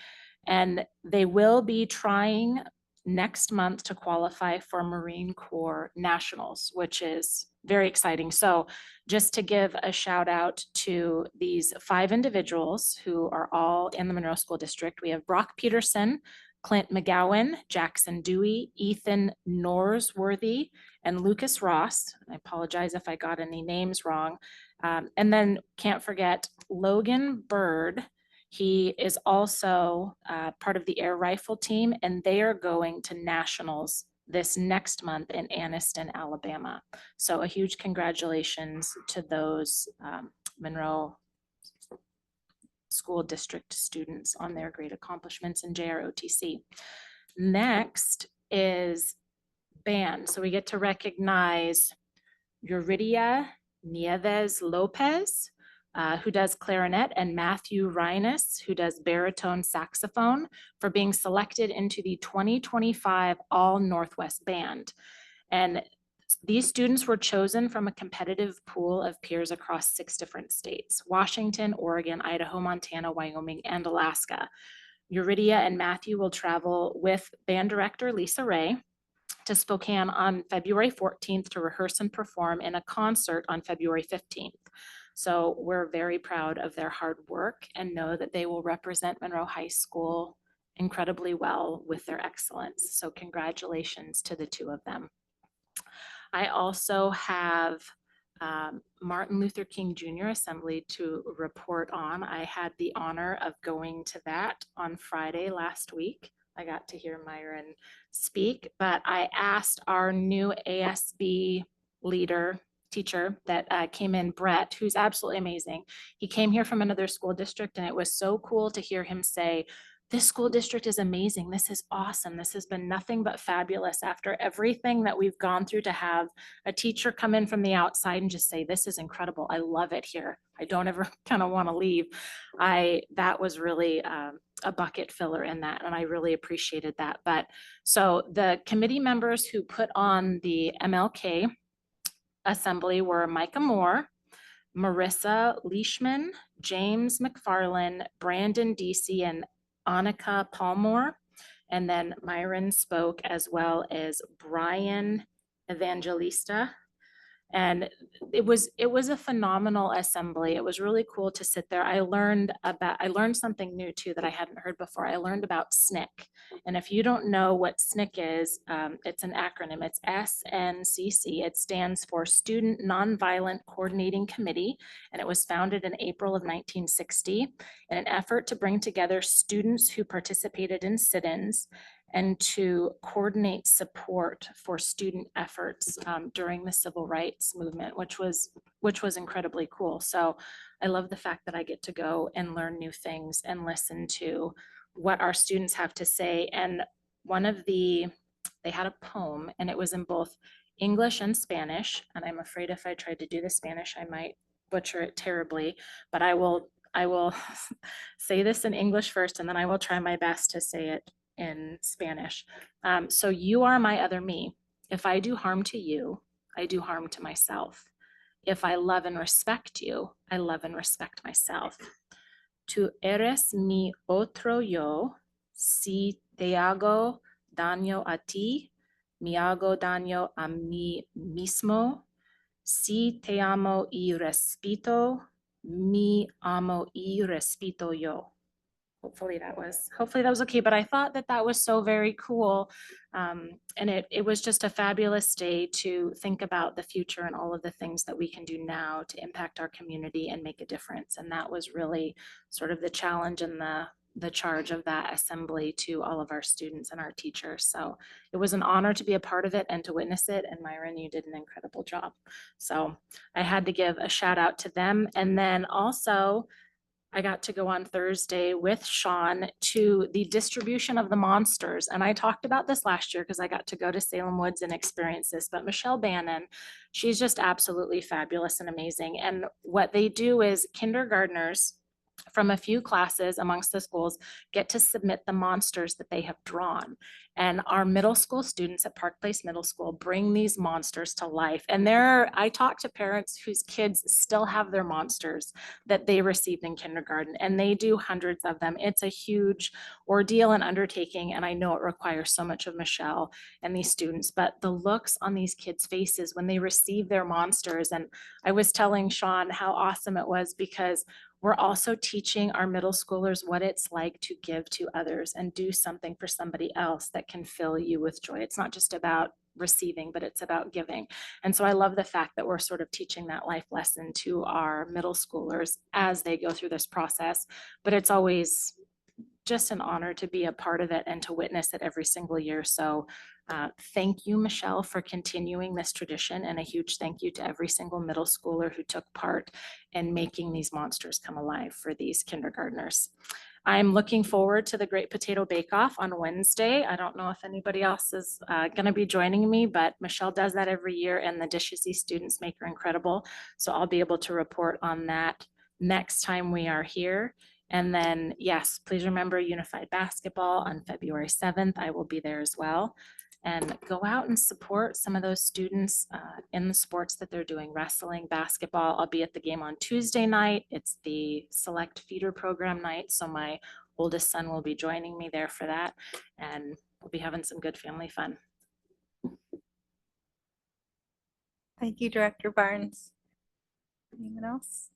And they will be trying next month to qualify for Marine Corps Nationals, which is very exciting. So just to give a shout out to these 5 individuals who are all in the Monroe School District. We have Brock Peterson, Clint McGowan, Jackson Dewey, Ethan Norsworthy, and Lucas Ross. I apologize if I got any names wrong. And then can't forget Logan Bird. He is also part of the air rifle team, and they are going to nationals this next month in Anniston, Alabama. So a huge congratulations to those Monroe School District students on their great accomplishments in JROTC. Next is band. So we get to recognize Yuridia Nieves Lopez, who does clarinet, and Matthew Reines, who does baritone saxophone, for being selected into the 2025 All Northwest Band. And these students were chosen from a competitive pool of peers across 6 different states: Washington, Oregon, Idaho, Montana, Wyoming, and Alaska. Yuridia and Matthew will travel with band director Lisa Ray to Spokane on February 14th to rehearse and perform in a concert on February 15th. So we're very proud of their hard work and know that they will represent Monroe High School incredibly well with their excellence. So congratulations to the 2 of them. I also have Martin Luther King Jr. Assembly to report on. I had the honor of going to that on Friday last week. I got to hear Myron speak, but I asked our new ASB teacher that came in, Brett, who's absolutely amazing. He came here from another school district, and it was so cool to hear him say, "This school district is amazing. This is awesome. This has been nothing but fabulous after everything that we've gone through, to have a teacher come in from the outside and just say, this is incredible. I love it here. I don't ever kind of want to leave." That was really a bucket filler in that, and I really appreciated that. But so the committee members who put on the MLK assembly were Micah Moore, Marissa Leishman, James McFarland, Brandon DC, and Annika Palmore. And then Myron spoke, as well as Brian Evangelista. And it was a phenomenal assembly. It was really cool to sit there. I learned something new too that I hadn't heard before. I learned about SNCC. And if you don't know what SNCC is, it's an acronym. It's SNCC. It stands for Student Nonviolent Coordinating Committee. And it was founded in April of 1960 in an effort to bring together students who participated in sit-ins and to coordinate support for student efforts during the civil rights movement, which was incredibly cool. So I love the fact that I get to go and learn new things and listen to what our students have to say. And they had a poem, and it was in both English and Spanish. And I'm afraid if I tried to do the Spanish, I might butcher it terribly, but I will say this in English first, and then I will try my best to say it in Spanish. So you are my other me. If I do harm to you, I do harm to myself. If I love and respect you, I love and respect myself. Tú eres mi otro yo. Si te hago daño a ti, me hago daño a mí mismo. Si te amo y respeto, me amo y respeto yo. Hopefully that was okay, but I thought that that was so very cool. And it was just a fabulous day to think about the future and all of the things that we can do now to impact our community and make a difference. And that was really sort of the challenge and the charge of that assembly to all of our students and our teachers. So it was an honor to be a part of it and to witness it. And Myron, you did an incredible job. So I had to give a shout out to them. And then also, I got to go on Thursday with Sean to the distribution of the monsters. And I talked about this last year because I got to go to Salem Woods and experience this. But Michelle Bannon, she's just absolutely fabulous and amazing. And what they do is kindergartners from a few classes amongst the schools get to submit the monsters that they have drawn. And our middle school students at Park Place Middle School bring these monsters to life. And I talk to parents whose kids still have their monsters that they received in kindergarten, and they do hundreds of them. It's a huge ordeal and undertaking, and I know it requires so much of Michelle and these students, but the looks on these kids' faces when they receive their monsters, and I was telling Sean how awesome it was because we're also teaching our middle schoolers what it's like to give to others and do something for somebody else that can fill you with joy. It's not just about receiving, but it's about giving. And so I love the fact that we're sort of teaching that life lesson to our middle schoolers as they go through this process. But it's always just an honor to be a part of it and to witness it every single year. So thank you, Michelle, for continuing this tradition, and a huge thank you to every single middle schooler who took part in making these monsters come alive for these kindergartners. I'm looking forward to the Great Potato Bake Off on Wednesday. I don't know if anybody else is going to be joining me, but Michelle does that every year, and the dishes these students make are incredible. So I'll be able to report on that next time we are here. And then, yes, please remember Unified Basketball on February 7th. I will be there as well. And go out and support some of those students in the sports that they're doing, wrestling, basketball. I'll be at the game on Tuesday night. It's the Select Feeder Program night. So my oldest son will be joining me there for that. And we'll be having some good family fun.
Thank you, Director Barnes. Anyone else?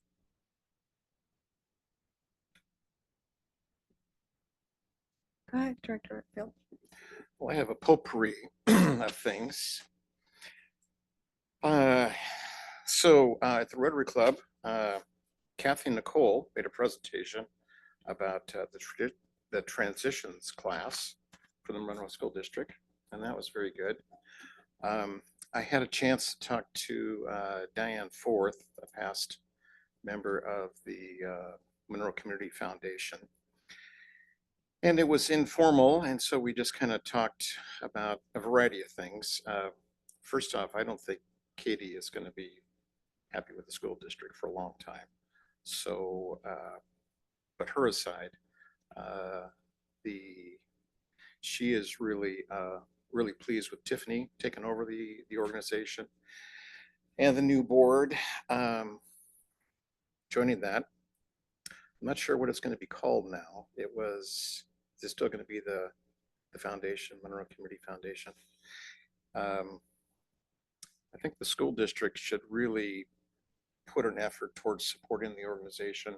Go ahead, Director Whitfield.
Well, I have a potpourri of things. So at the Rotary Club, Kathy Nicole made a presentation about the transitions class for the Monroe School District, and that was very good. I had a chance to talk to Diane Forth, a past member of the Monroe Community Foundation. And it was informal, and so we just kind of talked about a variety of things. First off, I don't think Katie is going to be happy with the school district for a long time. So, but her aside, she is really really pleased with Tiffany taking over the organization and the new board joining that. I'm not sure what it's going to be called now. Is it still going to be the foundation, Monroe Community Foundation? I think the school district should really put an effort towards supporting the organization.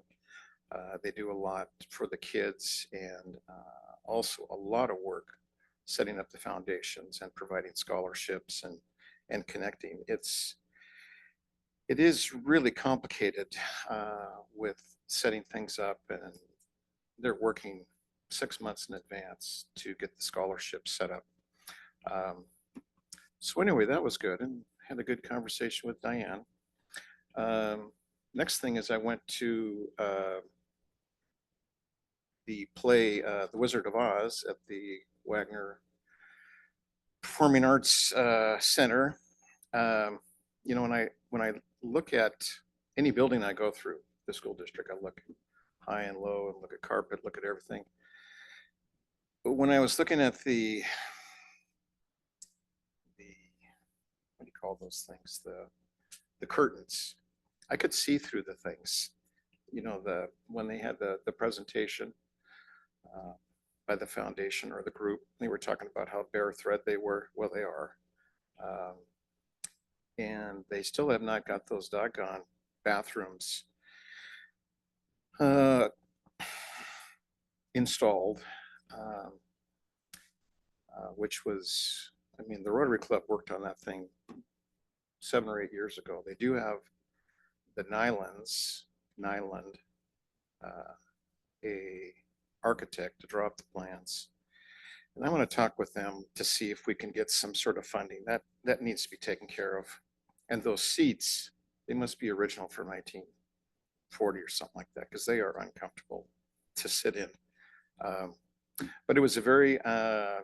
They do a lot for the kids, and also a lot of work setting up the foundations and providing scholarships and connecting. It is really complicated with setting things up, and they're working 6 months in advance to get the scholarship set up. So anyway, that was good, and had a good conversation with Diane. Next thing is I went to the play, The Wizard of Oz, at the Wagner Performing Arts Center. You know, when I look at any building I go through the school district, I look high and low and look at carpet, look at everything. But when I was looking at the what do you call those things? the curtains. I could see through the things, when they had the presentation by the foundation or the group, they were talking about how bare thread they were. Well, they are. And they still have not got those doggone bathrooms installed, which was, the Rotary Club worked on that thing 7 or 8 years ago. They do have the Nyland, a architect to draw up the plans. And I want to talk with them to see if we can get some sort of funding. That needs to be taken care of. And those seats, they must be original for 1940 or something like that, because they are uncomfortable to sit in. But it was a very,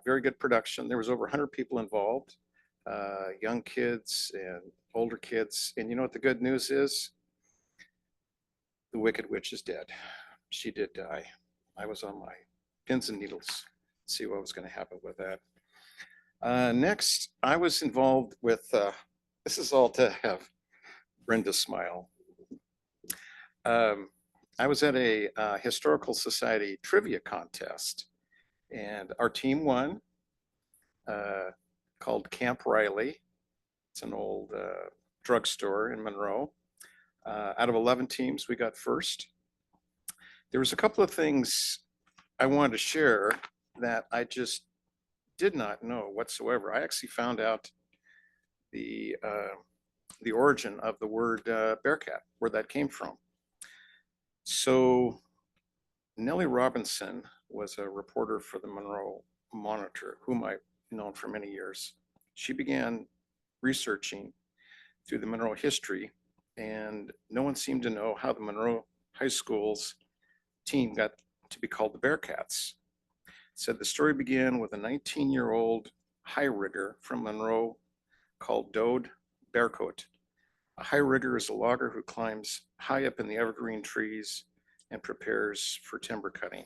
very good production. There was over 100 people involved, young kids and older kids. And you know what the good news is? The Wicked Witch is dead. She did die. I was on my pins and needles to see what was going to happen with that. Next, I was involved with, this is all to have Brenda smile. I was at a Historical Society trivia contest, and our team won, called Camp Riley. It's an old drugstore in Monroe. Out of 11 teams, we got first. There was a couple of things I wanted to share that I just did not know whatsoever. I actually found out the origin of the word bearcat, where that came from. So Nellie Robinson was a reporter for the Monroe Monitor, whom I've known for many years. She began researching through the Monroe history, and no one seemed to know how the Monroe High School's team got to be called the Bearcats. Said the story began with a 19-year-old high rigger from Monroe called Dode Bearcoat. A high rigger is a logger who climbs high up in the evergreen trees and prepares for timber cutting.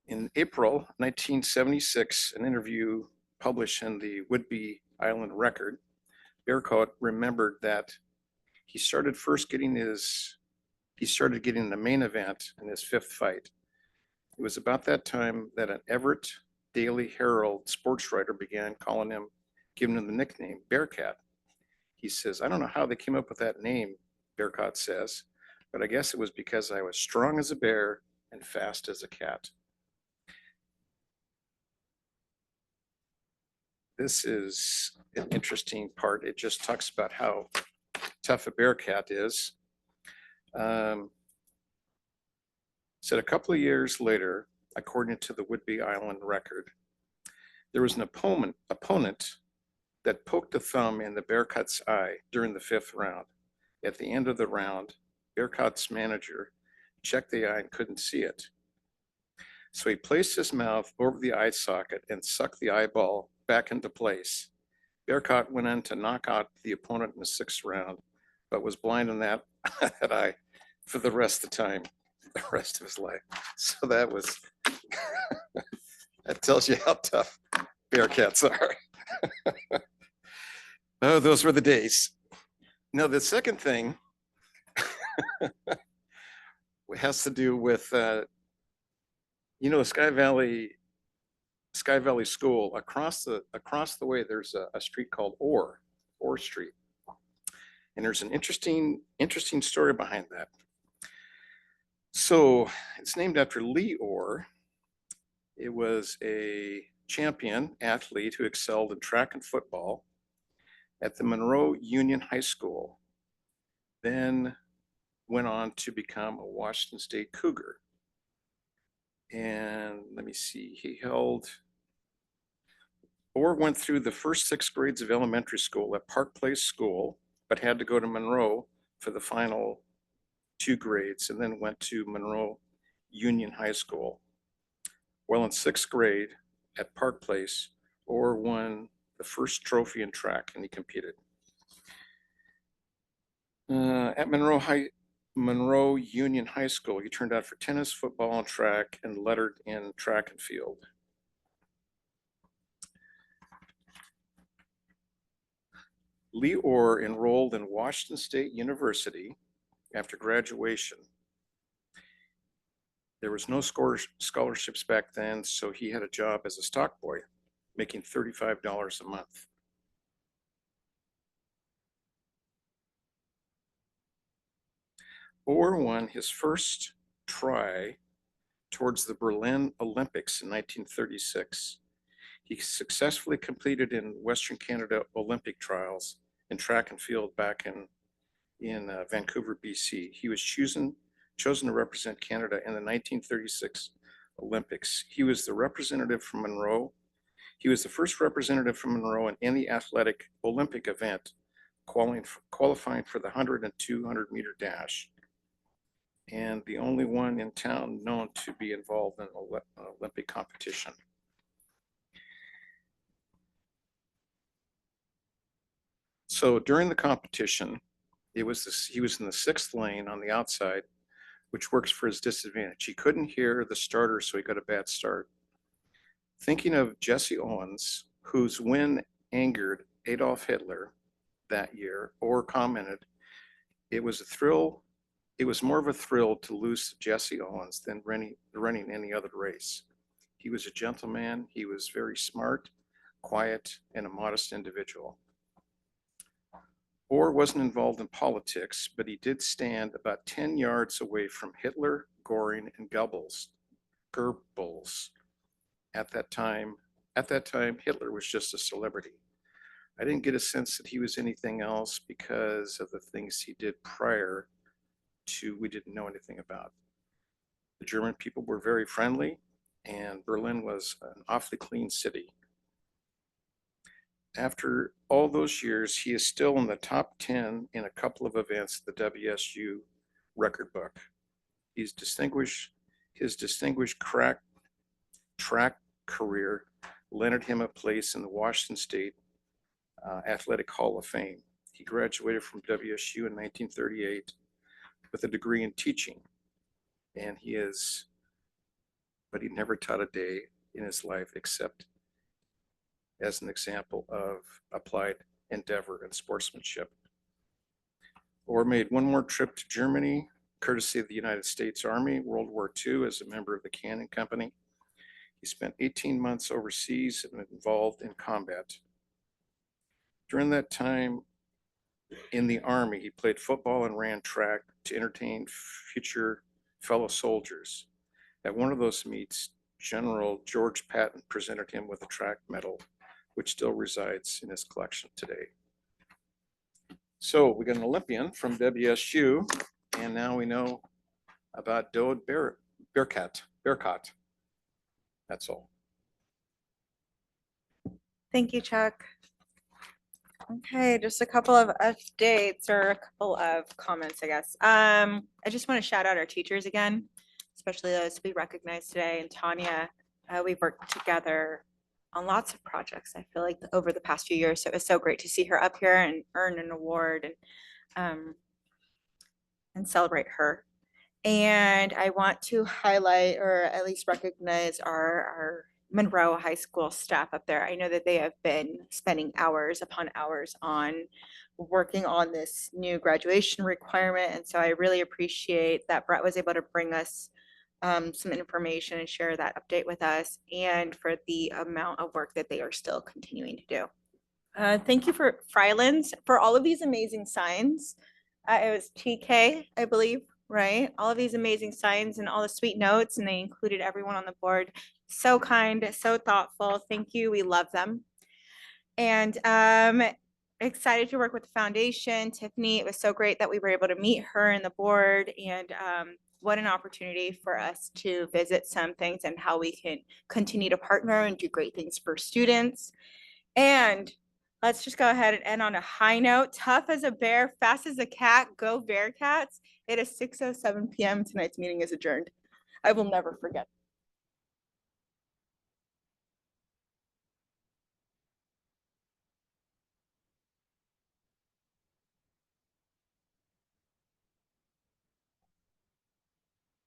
In April 1976, an interview published in the Whidbey Island Record, Bearcoat remembered that he started getting the main event in his 5th fight. It was about that time that an Everett Daily Herald sports writer began giving him the nickname Bearcat. He says, I don't know how they came up with that name, Bearcat says, but I guess it was because I was strong as a bear and fast as a cat. This is an interesting part. It just talks about how tough a bearcat is. Said a couple of years later, according to the Whidbey Island Record, there was an opponent that poked a thumb in the Bearcat's eye during the 5th round. At the end of the round, Bearcat's manager checked the eye and couldn't see it. So he placed his mouth over the eye socket and sucked the eyeball back into place. Bearcat went on to knock out the opponent in the 6th round, but was blind in that eye for the rest of his life. So that was, that tells you how tough Bearcats are. Oh, those were the days. Now, the second thing has to do with, Sky Valley School. Across the way, there's a street called Orr Street. And there's an interesting story behind that. So it's named after Lee Orr. It was a champion athlete who excelled in track and football at the Monroe Union High School, then went on to become a Washington State Cougar. And let me see, Orr went through the first 6 grades of elementary school at Park Place School, but had to go to Monroe for the final 2 grades, and then went to Monroe Union High School. Well, in 6th grade at Park Place, Orr won the first trophy in track, and he competed. At Monroe Union High School, he turned out for tennis, football, and track, and lettered in track and field. Leor enrolled in Washington State University after graduation. There was no scholarships back then, so he had a job as a stock boy, making $35 a month. Orr won his first try towards the Berlin Olympics in 1936. He successfully completed in Western Canada Olympic trials in track and field back in Vancouver, BC. He was chosen to represent Canada in the 1936 Olympics. He was the representative from Monroe. He was the first representative from Monroe in any athletic Olympic event, qualifying for the 100 and 200 meter dash, and the only one in town known to be involved in an Olympic competition. So during the competition, he was in the 6th lane on the outside, which works for his disadvantage. He couldn't hear the starter, so he got a bad start. Thinking of Jesse Owens, whose win angered Adolf Hitler that year, Orr commented, it was more of a thrill to lose to Jesse Owens than running any other race. He was a gentleman, he was very smart, quiet, and a modest individual. Orr wasn't involved in politics, but he did stand about 10 yards away from Hitler, Goring, and Goebbels. At that time, Hitler was just a celebrity. I didn't get a sense that he was anything else because of the things he did prior to we didn't know anything about. The German people were very friendly, and Berlin was an awfully clean city. After all those years, he is still in the top 10 in a couple of events at the WSU record book. His distinguished track career landed him a place in the Washington State Athletic Hall of Fame. He graduated from WSU in 1938 with a degree in teaching, and but he never taught a day in his life except as an example of applied endeavor and sportsmanship. Orr made one more trip to Germany, courtesy of the United States Army, World War II, as a member of the Cannon Company. He spent 18 months overseas and involved in combat. During that time in the Army, he played football and ran track to entertain future fellow soldiers. At one of those meets, General George Patton presented him with a track medal, which still resides in his collection today. So we got an Olympian from WSU, and now we know about Dode Bearcat. That's all.
Thank you, Chuck. Okay, just a couple of updates or a couple of comments, I guess. I just want to shout out our teachers again, especially those we recognized today. And Tanya, we've worked together on lots of projects, I feel like, over the past few years. So it was so great to see her up here and earn an award and celebrate her. And I want to highlight or at least recognize our Monroe High School staff up there. I know that they have been spending hours upon hours on working on this new graduation requirement. And so I really appreciate that Brett was able to bring us some information and share that update with us, and for the amount of work that they are still continuing to do. Thank you for Frylands for all of these amazing signs. It was TK, I believe, right? All of these amazing signs and all the sweet notes, and they included everyone on the board. So kind, so thoughtful. Thank you. We love them. And excited to work with the foundation. Tiffany, it was so great that we were able to meet her and the board, and what an opportunity for us to visit some things and how we can continue to partner and do great things for students. And let's just go ahead and end on a high note. Tough as a bear, fast as a cat, go Bearcats. It is 6:07 p.m. Tonight's meeting is adjourned. I will never forget.